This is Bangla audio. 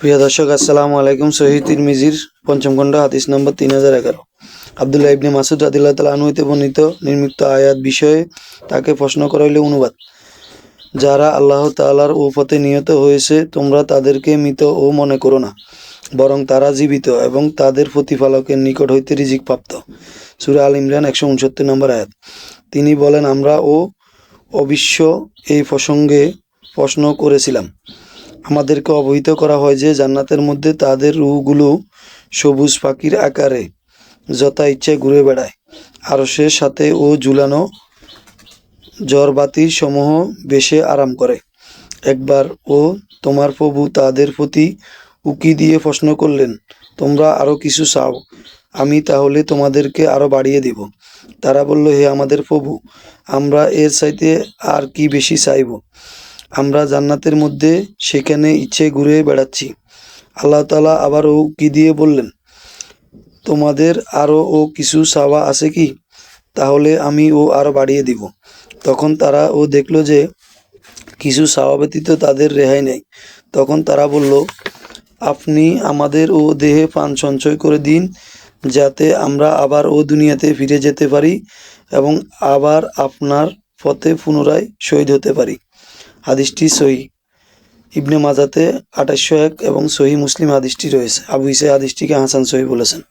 প্রিয় দর্শক, আসসালামু আলাইকুম। সহিহ তিরমিজির পঞ্চম খণ্ড হাদিস নম্বর 3011। আব্দুল্লাহ ইবনে মাসউদ রাদিয়াল্লাহু তাআলা আনহু হতে বর্ণিত নিম্নোক্ত আয়াত বিষয়ে তাকে প্রশ্ন করা হইল অনুবাদ। যারা আল্লাহ তাআলার পথে নিহত হয়েছে তোমরা তাদেরকে মৃত ও মনে করো না, বরং তারা জীবিত এবং তাদের প্রতিপালকের নিকট হইতে রিজিক প্রাপ্ত। সূরা আল ইমরান 169 নম্বর আয়াত। তিনি বলেন, আমরা অবশ্য এই প্রসঙ্গে প্রশ্ন করেছিলাম। আমাদেরকে অবহিত করা হয় যে জান্নাতের মধ্যে তাদের রূহগুলো সবুজ পাখির আকারে যথা ইচ্ছে ঘুরে বেড়ায়। আরশের সাথে ও ঝুলানো ঝড়বাতি সমূহ বেশে আরাম করে। একবার তোমার প্রভু তাদের প্রতি উকি দিয়ে প্রশ্ন করলেন, তোমরা আরও কিছু চাও, আমি তাহলে তোমাদেরকে আরও বাড়িয়ে দেব। তারা বলল, হে আমাদের প্রভু, আমরা এর চাইতে আর কি বেশি চাইব? আমরা জান্নাতের মধ্যে সেখানে ইচ্ছে ঘুরে বেড়াচ্ছি। আল্লাহ তাআলা আবার উকি দিয়ে বললেন, তোমাদের আরও কিছু চাওয়া আছে কি? তাহলে আমি আরও বাড়িয়ে দিব। তখন তারা দেখল যে কিছু চাওয়া ব্যতীত তাদের রেহাই নেই। তখন তারা বলল, আপনি আমাদের দেহে প্রাণ সঞ্চয় করে দিন, যাতে আমরা আবার দুনিয়াতে ফিরে যেতে পারি এবং আবার আপনার পথে পুনরায় শহীদ হতে পারি। হাদিসটি সহিহ ইবনে মাজাতে 2801 এবং সহিহ মুসলিম হাদিসটি রয়েছে। আবু ঈসা হাদিসটিকে হাসান সহিহ বলেছেন।